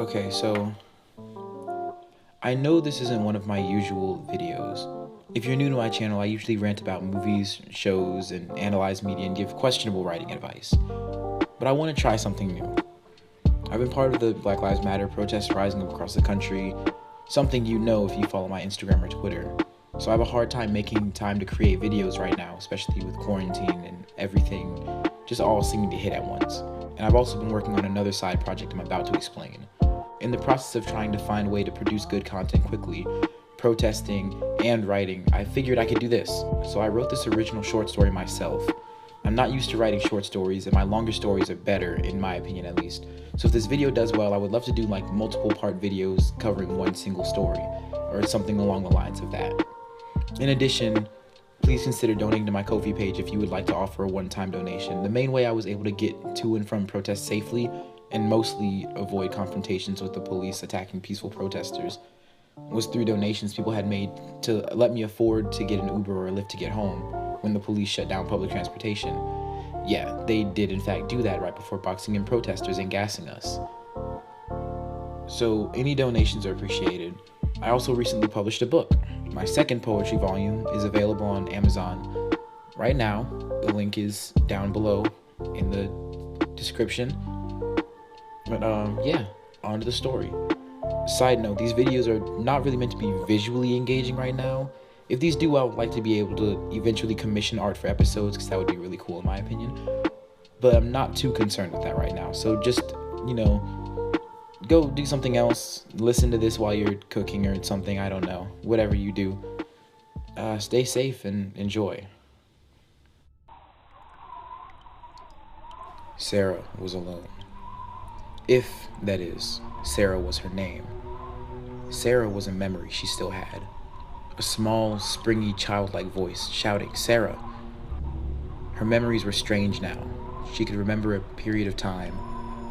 Okay, so I know this isn't one of my usual videos. If you're new to my channel, I usually rant about movies, shows, and analyze media and give questionable writing advice. But I want to try something new. I've been part of the Black Lives Matter protests rising up across the country, something you know if you follow my Instagram or Twitter. So I have a hard time making time to create videos right now, especially with quarantine and everything just all seeming to hit at once. And I've also been working on another side project I'm about to explain. In the process of trying to find a way to produce good content quickly, protesting, and writing, I figured I could do this. So I wrote this original short story myself. I'm not used to writing short stories, and my longer stories are better, in my opinion at least. So if this video does well, I would love to do like multiple part videos covering one single story, or something along the lines of that. In addition, please consider donating to my Ko-fi page if you would like to offer a one-time donation. The main way I was able to get to and from protests safely and mostly avoid confrontations with the police attacking peaceful protesters was through donations people had made to let me afford to get an Uber or a Lyft to get home when the police shut down public transportation. Yeah, they did in fact do that right before boxing in protesters and gassing us. So any donations are appreciated. I also recently published a book. My second poetry volume is available on Amazon right now. The link is down below in the description. But yeah, on to the story. Side note, these videos are not really meant to be visually engaging right now. If these do well, I would like to be able to eventually commission art for episodes, because that would be really cool in my opinion. But I'm not too concerned with that right now. So just, go do something else. Listen to this while you're cooking or something, I don't know. Whatever you do. Stay safe and enjoy. Sarah was alone. If, that is, Sarah was her name. Sarah was a memory she still had. A small, springy, childlike voice shouting, "Sarah!" Her memories were strange now. She could remember a period of time,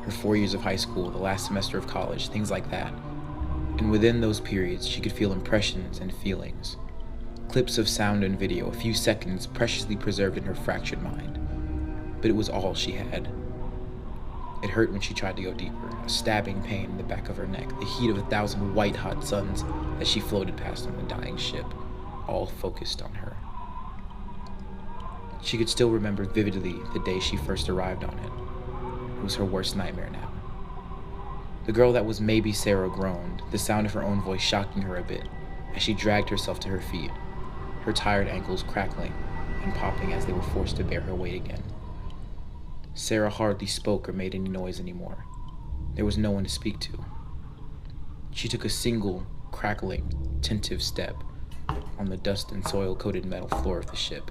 her 4 years of high school, the last semester of college, things like that. And within those periods, she could feel impressions and feelings. Clips of sound and video, a few seconds preciously preserved in her fractured mind. But it was all she had. It hurt when she tried to go deeper, a stabbing pain in the back of her neck, the heat of 1,000 white-hot suns as she floated past on the dying ship, all focused on her. She could still remember vividly the day she first arrived on it. It was her worst nightmare now. The girl that was maybe Sarah groaned, the sound of her own voice shocking her a bit, as she dragged herself to her feet, her tired ankles crackling and popping as they were forced to bear her weight again. Sarah hardly spoke or made any noise anymore. There was no one to speak to. She took a single, crackling, tentative step on the dust and soil-coated metal floor of the ship.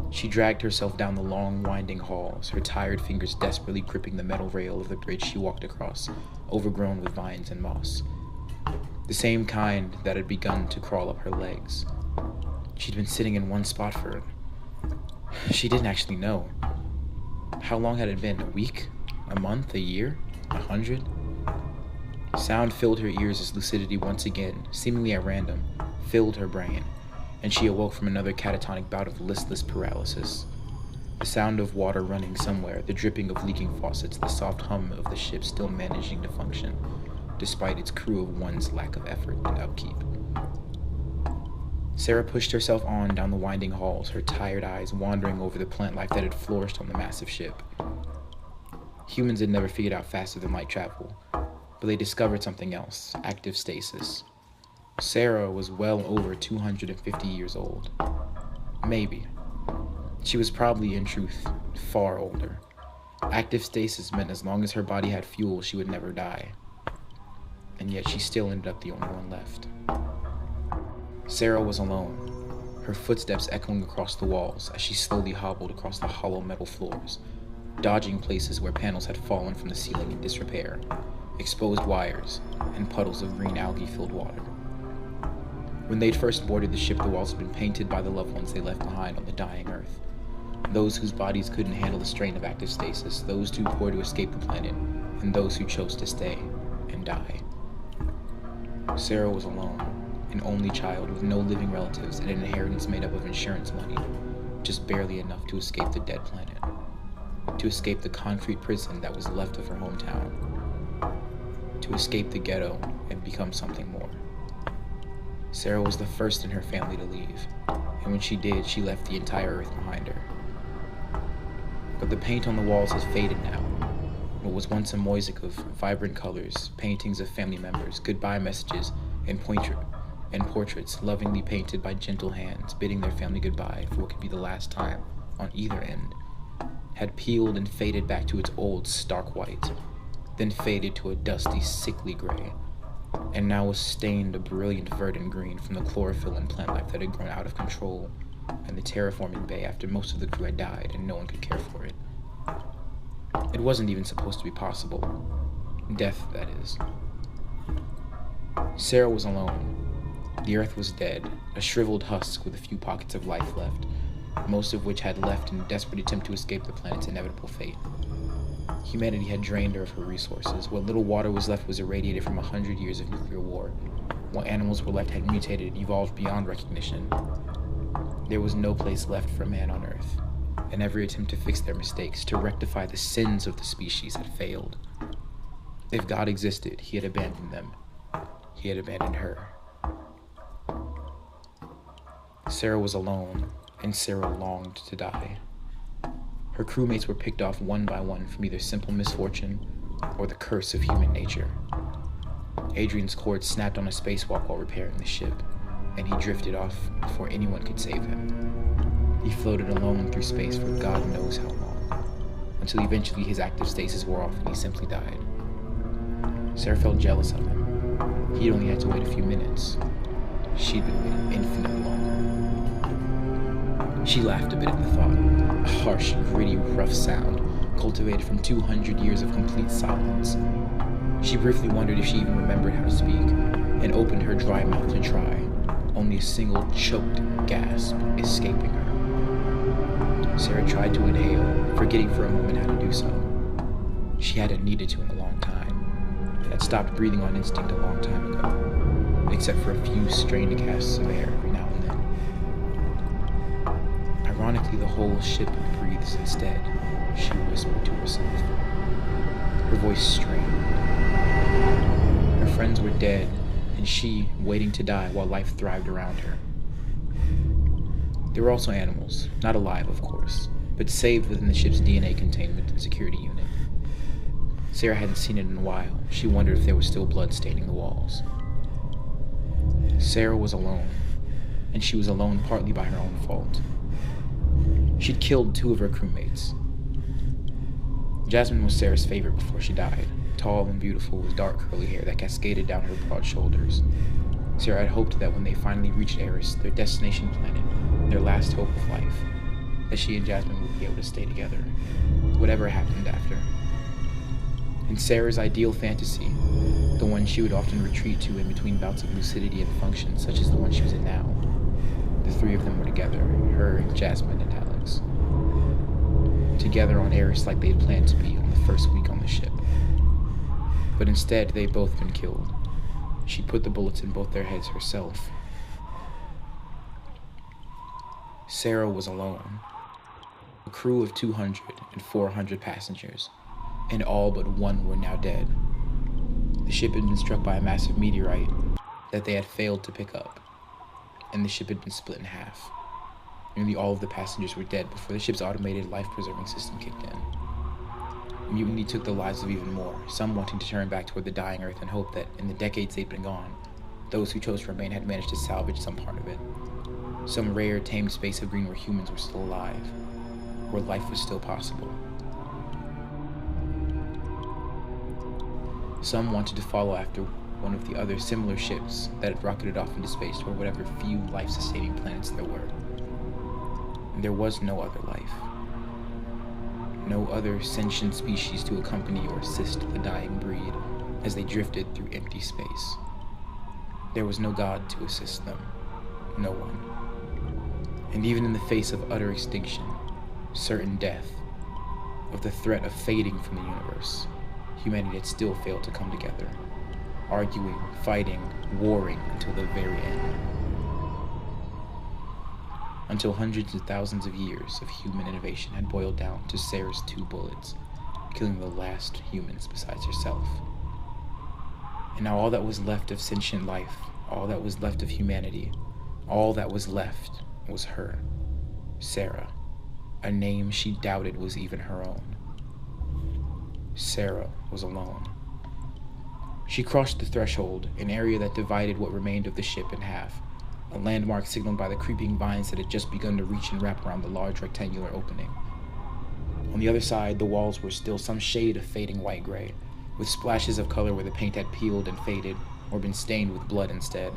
She dragged herself down the long, winding halls, her tired fingers desperately gripping the metal rail of the bridge she walked across, overgrown with vines and moss. The same kind that had begun to crawl up her legs. She'd been sitting in one spot for... She didn't actually know. How long had it been? A week? A month? A year? 100? Sound filled her ears as lucidity once again, seemingly at random, filled her brain, and she awoke from another catatonic bout of listless paralysis. The sound of water running somewhere, the dripping of leaking faucets, the soft hum of the ship still managing to function, despite its crew of one's lack of effort and upkeep. Sarah pushed herself on down the winding halls, her tired eyes wandering over the plant life that had flourished on the massive ship. Humans had never figured out faster than light travel, but they discovered something else, active stasis. Sarah was well over 250 years old. Maybe. She was probably, in truth, far older. Active stasis meant as long as her body had fuel, she would never die. And yet she still ended up the only one left. Sarah was alone, her footsteps echoing across the walls as she slowly hobbled across the hollow metal floors, dodging places where panels had fallen from the ceiling in disrepair, exposed wires, and puddles of green algae-filled water. When they'd first boarded the ship, the walls had been painted by the loved ones they left behind on the dying Earth. Those whose bodies couldn't handle the strain of active stasis, those too poor to escape the planet, and those who chose to stay and die. Sarah was alone. An only child with no living relatives and an inheritance made up of insurance money, just barely enough to escape the dead planet, to escape the concrete prison that was left of her hometown, to to escape the ghetto and become something more. Sarah was the first in her family to leave, and when she did, she left the entire earth behind her. But the paint on the walls has faded now. What was once a mosaic of vibrant colors, paintings of family members, goodbye messages, and portraits lovingly painted by gentle hands, bidding their family goodbye for what could be the last time on either end, had peeled and faded back to its old stark white, then faded to a dusty, sickly gray, and now was stained a brilliant verdant green from the chlorophyll and plant life that had grown out of control in the terraforming bay after most of the crew had died and no one could care for it. It wasn't even supposed to be possible. Death, that is. Sarah was alone. The earth was dead, a shriveled husk with a few pockets of life left, most of which had left in a desperate attempt to escape the planet's inevitable fate. Humanity had drained her of her resources. What little water was left was irradiated from 100 years of nuclear war. What animals were left had mutated and evolved beyond recognition. There was no place left for man on Earth, and every attempt to fix their mistakes, to rectify the sins of the species, had failed. If God existed, he had abandoned them. He had abandoned her. Sarah was alone, and Sarah longed to die. Her crewmates were picked off one by one from either simple misfortune or the curse of human nature. Adrian's cord snapped on a spacewalk while repairing the ship, and he drifted off before anyone could save him. He floated alone through space for God knows how long, until eventually his active stasis wore off and he simply died. Sarah felt jealous of him. He'd only had to wait a few minutes. She'd been waiting infinitely longer. She laughed a bit at the thought, a harsh, gritty, rough sound, cultivated from 200 years of complete silence. She briefly wondered if she even remembered how to speak, and opened her dry mouth to try, only a single choked gasp escaping her. Sarah tried to inhale, forgetting for a moment how to do so. She hadn't needed to in a long time, and had stopped breathing on instinct a long time ago, except for a few strained gasps of air every now and then. Ironically, the whole ship breathes instead, she whispered to herself. Her voice strained. Her friends were dead, and she waiting to die while life thrived around her. There were also animals, not alive, of course, but saved within the ship's DNA containment and security unit. Sarah hadn't seen it in a while. She wondered if there was still blood staining the walls. Sarah was alone, and she was alone partly by her own fault. She'd killed 2 of her crewmates. Jasmine was Sarah's favorite before she died, tall and beautiful with dark curly hair that cascaded down her broad shoulders. Sarah had hoped that when they finally reached Eris, their destination planet, their last hope of life, that she and Jasmine would be able to stay together, whatever happened after. In Sarah's ideal fantasy, the one she would often retreat to in between bouts of lucidity and function, such as the one she was in now, the 3 of them were together, her, Jasmine, and Alex. Together on Eris like they had planned to be on the first week on the ship. But instead, they'd both been killed. She'd put the bullets in both their heads herself. Sarah was alone. A crew of 200 and 400 passengers, and all but 1 were now dead. The ship had been struck by a massive meteorite that they had failed to pick up, and the ship had been split in half. Nearly all of the passengers were dead before the ship's automated life-preserving system kicked in. Mutiny took the lives of even more, some wanting to turn back toward the dying Earth and hope that, in the decades they'd been gone, those who chose to remain had managed to salvage some part of it. Some rare, tamed space of green where humans were still alive, where life was still possible. Some wanted to follow after one of the other similar ships that had rocketed off into space toward whatever few life-sustaining planets there were. And there was no other life. No other sentient species to accompany or assist the dying breed as they drifted through empty space. There was no God to assist them. No one. And even in the face of utter extinction, certain death, of the threat of fading from the universe, humanity had still failed to come together, arguing, fighting, warring until the very end. Until hundreds of thousands of years of human innovation had boiled down to Sarah's 2 bullets, killing the last humans besides herself. And now all that was left of sentient life, all that was left of humanity, all that was left was her, Sarah, a name she doubted was even her own. Sarah was alone. She crossed the threshold, an area that divided what remained of the ship in half, a landmark signaled by the creeping vines that had just begun to reach and wrap around the large rectangular opening. On the other side, the walls were still some shade of fading white-gray, with splashes of color where the paint had peeled and faded, or been stained with blood instead.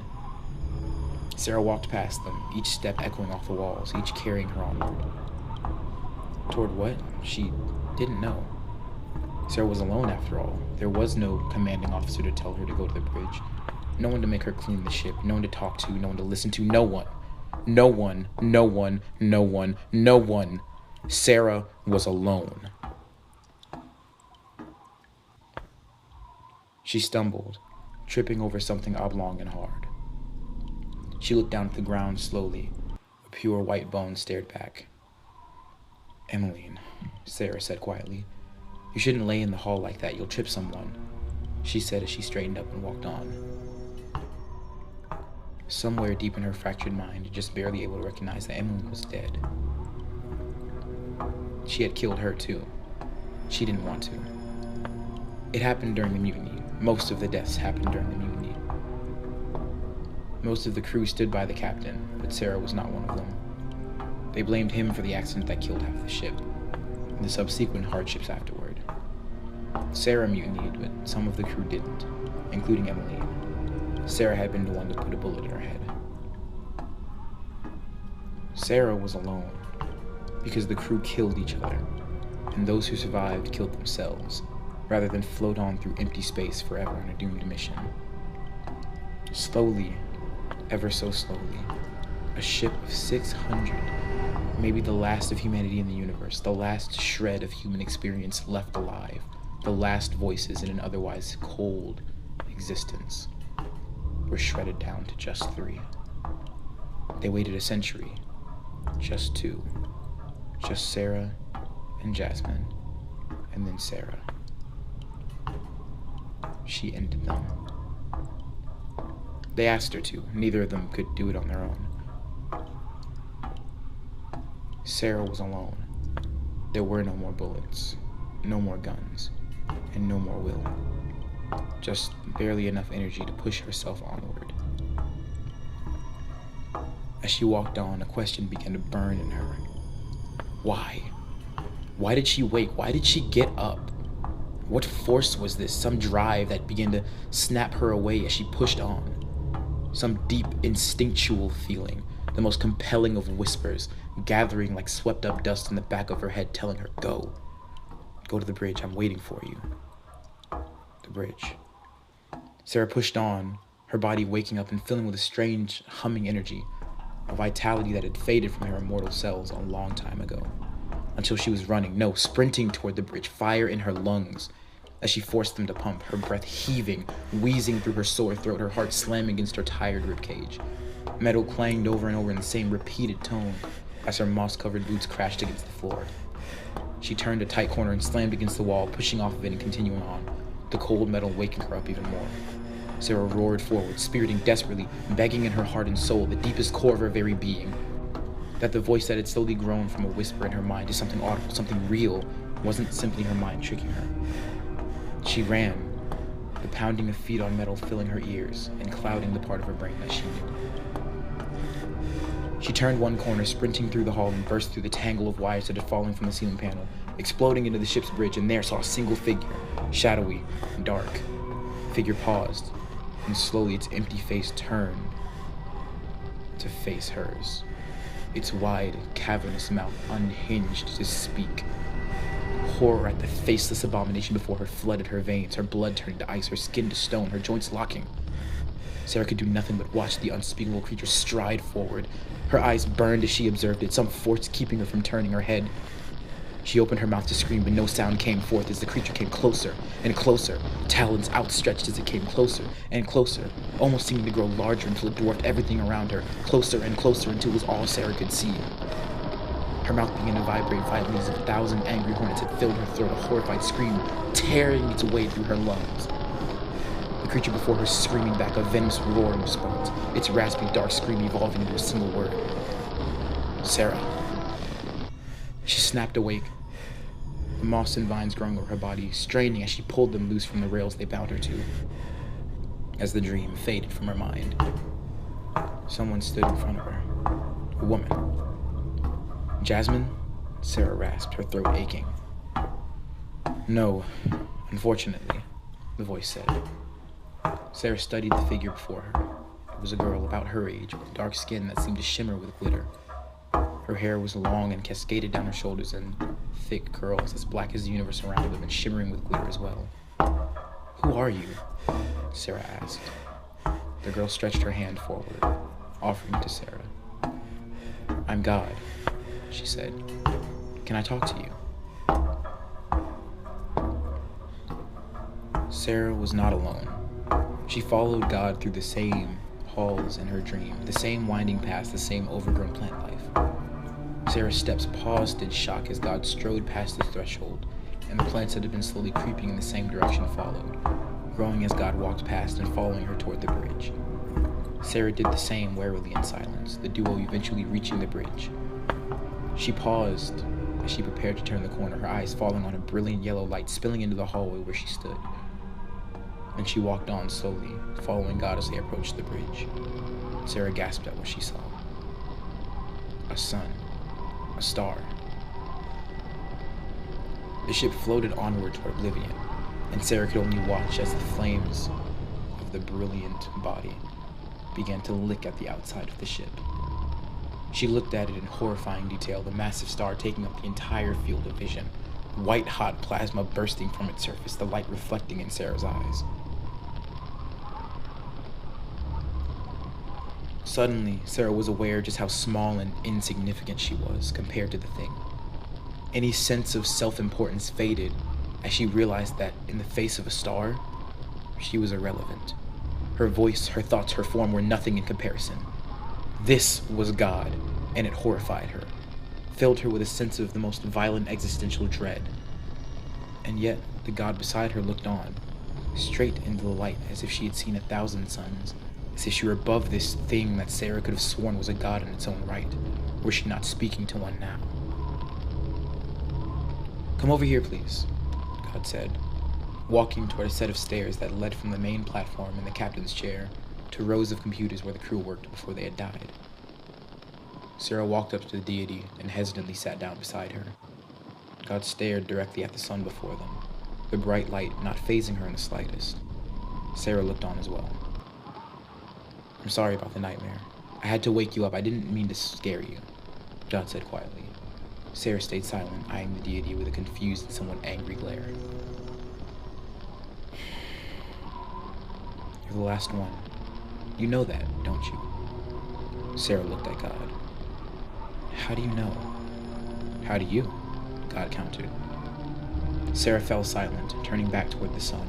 Sarah walked past them, each step echoing off the walls, each carrying her onward. Toward what? She didn't know. Sarah was alone after all. There was no commanding officer to tell her to go to the bridge. No one to make her clean the ship, no one to talk to, no one to listen to, no one. No one, no one, no one, no one. Sarah was alone. She stumbled, tripping over something oblong and hard. She looked down at the ground slowly. A pure white bone stared back. "Emmeline," Sarah said quietly, "you shouldn't lay in the hall like that. You'll trip someone," she said as she straightened up and walked on. Somewhere deep in her fractured mind, just barely able to recognize that Emmeline was dead. She had killed her too. She didn't want to. It happened during the mutiny. Most of the deaths happened during the mutiny. Most of the crew stood by the captain, but Sarah was not one of them. They blamed him for the accident that killed half the ship, and the subsequent hardships afterward. Sarah mutinied, but some of the crew didn't, including Emmeline. Sarah had been the one to put a bullet in her head. Sarah was alone, because the crew killed each other, and those who survived killed themselves, rather than float on through empty space forever on a doomed mission. Slowly, ever so slowly, a ship of 600, maybe the last of humanity in the universe, the last shred of human experience left alive, the last voices in an otherwise cold existence, were shredded down to just 3. They waited a century, just 2, just Sarah and Jasmine, and then Sarah. She ended them. They asked her to. Neither of them could do it on their own. Sarah was alone. There were no more bullets, no more guns, and no more will. Just barely enough energy to push herself onward. As she walked on, a question began to burn in her. Why? Why did she wake? Why did she get up? What force was this? Some drive that began to snap her away as she pushed on. Some deep, instinctual feeling, the most compelling of whispers, gathering like swept up dust in the back of her head, telling her, "Go. Go to the bridge. I'm waiting for you." The bridge. Sarah pushed on, her body waking up and filling with a strange, humming energy, a vitality that had faded from her immortal cells a long time ago, until she was running, no, sprinting toward the bridge, fire in her lungs, as she forced them to pump, her breath heaving, wheezing through her sore throat, her heart slamming against her tired ribcage. Metal clanged over and over in the same repeated tone as her moss-covered boots crashed against the floor. She turned a tight corner and slammed against the wall, pushing off of it and continuing on, the cold metal waking her up even more. Sarah roared forward, spiriting desperately, begging in her heart and soul, the deepest core of her very being, that the voice that had slowly grown from a whisper in her mind to something audible, something real, wasn't simply her mind tricking her. She ran, the pounding of feet on metal filling her ears and clouding the part of her brain that she knew. She turned one corner, sprinting through the hall, and burst through the tangle of wires that had fallen from the ceiling panel, exploding into the ship's bridge, and there saw a single figure, shadowy and dark. The figure paused, and slowly its empty face turned to face hers, its wide, cavernous mouth unhinged to speak. Horror at the faceless abomination before her flooded her veins, her blood turning to ice, her skin to stone, her joints locking. Sarah could do nothing but watch the unspeakable creature stride forward. Her eyes burned as she observed it, some force keeping her from turning her head. She opened her mouth to scream, but no sound came forth as the creature came closer and closer, talons outstretched as it came closer and closer, almost seeming to grow larger until it dwarfed everything around her, closer and closer until it was all Sarah could see. Her mouth began to vibrate violently as if 1,000 angry hornets had filled her throat, a horrified scream tearing its way through her lungs. The creature before her screaming back a venomous roar in response, its raspy, dark scream evolving into a single word. Sarah. She snapped awake, the moss and vines growing over her body, straining as she pulled them loose from the rails they bound her to. As the dream faded from her mind, someone stood in front of her. A woman. Jasmine? Sarah rasped, her throat aching. No, unfortunately, the voice said. Sarah studied the figure before her. It was a girl about her age, with dark skin that seemed to shimmer with glitter. Her hair was long and cascaded down her shoulders in thick curls as black as the universe around them and shimmering with glitter as well. Who are you? Sarah asked. The girl stretched her hand forward, offering it to Sarah. I'm God, she said. Can I talk to you? Sarah was not alone. She followed God through the same halls in her dream, the same winding paths, the same overgrown plant life. Sarah's steps paused in shock as God strode past the threshold, and the plants that had been slowly creeping in the same direction followed, growing as God walked past and following her toward the bridge. Sarah did the same warily in silence, the duo eventually reaching the bridge. She paused as she prepared to turn the corner, her eyes falling on a brilliant yellow light spilling into the hallway where she stood. Then she walked on slowly, following God as they approached the bridge. Sarah gasped at what she saw. A sun. A star. The ship floated onward toward oblivion, and Sarah could only watch as the flames of the brilliant body began to lick at the outside of the ship. She looked at it in horrifying detail, the massive star taking up the entire field of vision, white-hot plasma bursting from its surface, the light reflecting in Sarah's eyes. Suddenly, Sarah was aware just how small and insignificant she was compared to the thing. Any sense of self-importance faded as she realized that in the face of a star, she was irrelevant. Her voice, her thoughts, her form were nothing in comparison. This was God, and it horrified her, filled her with a sense of the most violent existential dread. And yet, the God beside her looked on, straight into the light as if she had seen 1,000 suns, as if she were above this thing that Sarah could have sworn was a god in its own right. Was she not speaking to one now? Come over here, please, God said, walking toward a set of stairs that led from the main platform in the captain's chair to rows of computers where the crew worked before they had died. Sarah walked up to the deity and hesitantly sat down beside her. God stared directly at the sun before them, the bright light not fazing her in the slightest. Sarah looked on as well. I'm sorry about the nightmare. I had to wake you up. I didn't mean to scare you, God said quietly. Sarah stayed silent, eyeing the deity with a confused and somewhat angry glare. You're the last one. You know that, don't you? Sarah looked at God. How do you know? How do you? God countered. Sarah fell silent, turning back toward the sun.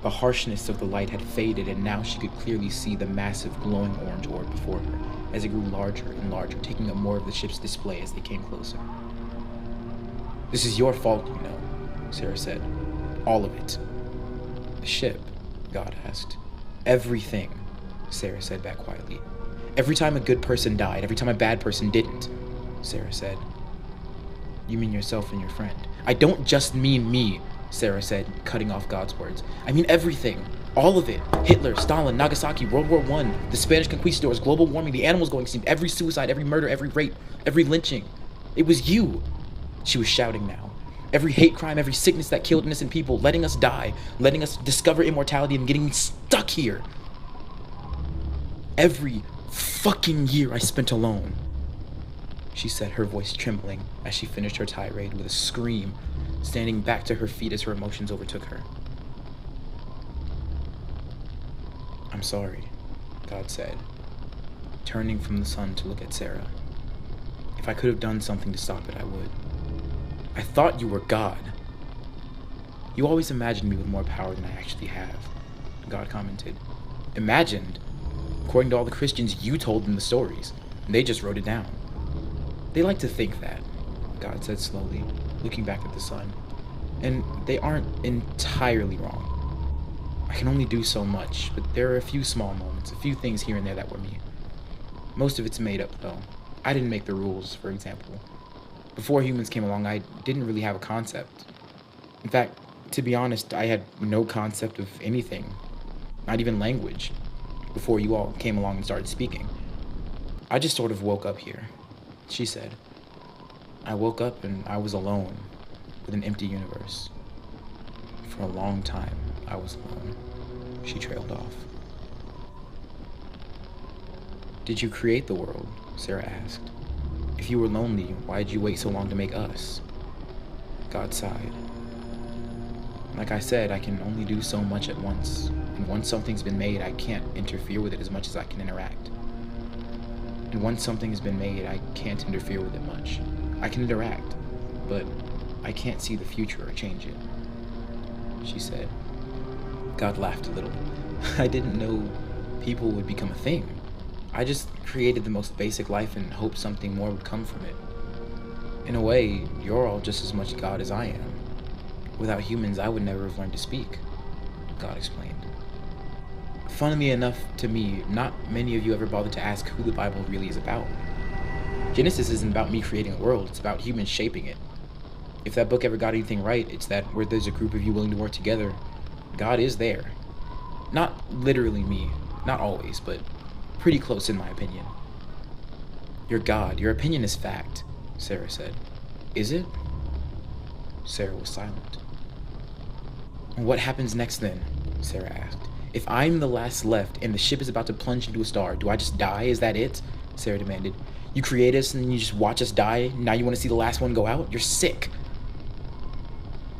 The harshness of the light had faded, and now she could clearly see the massive glowing orange orb before her as it grew larger and larger, taking up more of the ship's display as they came closer. This is your fault, you know, Sarah said. All of it. The ship, God asked. Everything, Sarah said back quietly. Every time a good person died, every time a bad person didn't, Sarah said. You mean yourself and your friend. I don't just mean me, Sarah said, cutting off God's words. I mean everything. All of it. Hitler, Stalin, Nagasaki, World War I, the Spanish conquistadors, global warming, the animals going extinct, every suicide, every murder, every rape, every lynching. It was you. She was shouting now. Every hate crime, every sickness that killed innocent people, letting us die, letting us discover immortality and getting stuck here. Every fucking year I spent alone, she said, her voice trembling as she finished her tirade with a scream, standing back to her feet as her emotions overtook her. I'm sorry, God said, turning from the sun to look at Sarah. If I could have done something to stop it, I would. I thought you were God. You always imagined me with more power than I actually have, God commented. Imagined? According to all the Christians, you told them the stories, and they just wrote it down. They like to think that, God said slowly, looking back at the sun. And they aren't entirely wrong. I can only do so much, but there are a few small moments, a few things here and there that were me. Most of it's made up, though. I didn't make the rules, for example. Before humans came along, I didn't really have a concept. In fact, to be honest, I had no concept of anything, not even language, before you all came along and started speaking. I just sort of woke up here, she said. I woke up and I was alone, with an empty universe. For a long time, I was alone. She trailed off. Did you create the world? Sarah asked. If you were lonely, why did you wait so long to make us? God sighed. Like I said, I can only do so much at once, and once something's been made, I can't interfere with it as much as I can interact. And once something has been made, I can't interfere with it much. I can interact, but I can't see the future or change it, she said. God laughed a little. I didn't know people would become a thing. I just created the most basic life and hoped something more would come from it. In a way, you're all just as much God as I am. Without humans, I would never have learned to speak, God explained. Funnily enough to me, not many of you ever bothered to ask who the Bible really is about. Genesis isn't about me creating a world, it's about humans shaping it. If that book ever got anything right, it's that where there's a group of you willing to work together, God is there. Not literally me, not always, but pretty close in my opinion. You're God, your opinion is fact, Sarah said. Is it? Sarah was silent. What happens next then? Sarah asked. If I'm the last left and the ship is about to plunge into a star, do I just die? Is that it? Sarah demanded. You create us and then you just watch us die? Now you want to see the last one go out? You're sick.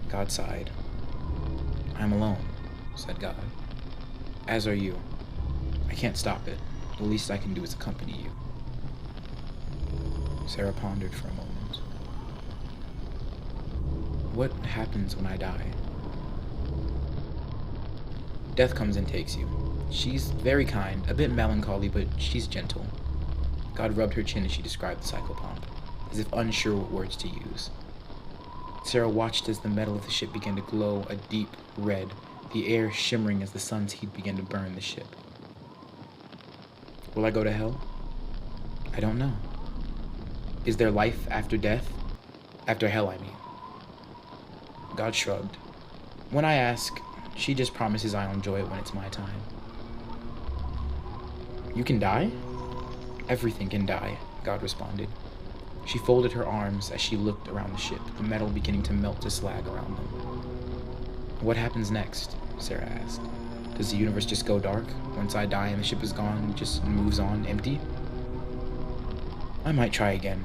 God sighed. I'm alone, said God. As are you. I can't stop it. The least I can do is accompany you. Sarah pondered for a moment. What happens when I die? Death comes and takes you. She's very kind, a bit melancholy, but she's gentle. God rubbed her chin as she described the psychopomp, as if unsure what words to use. Sarah watched as the metal of the ship began to glow a deep red, the air shimmering as the sun's heat began to burn the ship. Will I go to hell? I don't know. Is there life after death? After hell, I mean. God shrugged. When I ask, she just promises I'll enjoy it when it's my time. You can die? Everything can die, God responded. She folded her arms as she looked around the ship, the metal beginning to melt to slag around them. What happens next? Sarah asked. Does the universe just go dark? Once I die and the ship is gone, it just moves on empty? I might try again,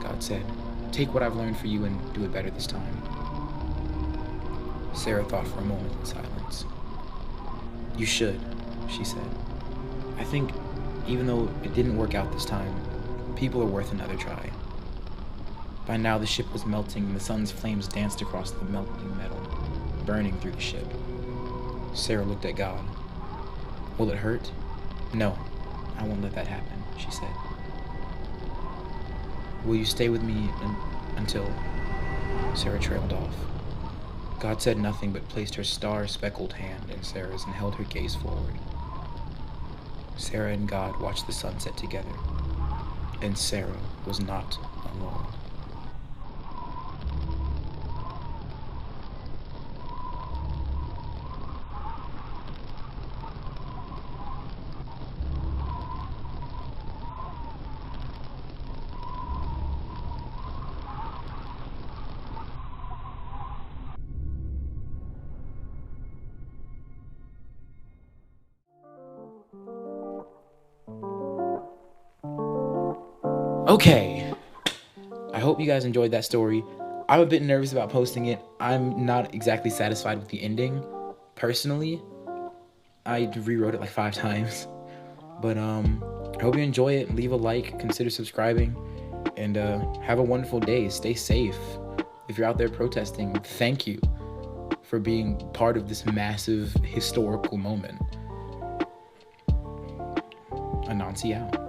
God said. Take what I've learned for you and do it better this time. Sarah thought for a moment in silence. You should, she said. I think, even though it didn't work out this time, people are worth another try. By now the ship was melting and the sun's flames danced across the melting metal, burning through the ship. Sarah looked at God. Will it hurt? No, I won't let that happen, she said. Will you stay with me until... Sarah trailed off. God said nothing but placed her star-speckled hand in Sarah's and held her gaze forward. Sarah and God watched the sunset together, and Sarah was not alone. Okay, I hope you guys enjoyed that story. I'm a bit nervous about posting it. I'm not exactly satisfied with the ending, personally. I rewrote it like 5 times. But I hope you enjoy it. Leave a like, consider subscribing, and have a wonderful day. Stay safe. If you're out there protesting, thank you for being part of this massive historical moment. Anansi out.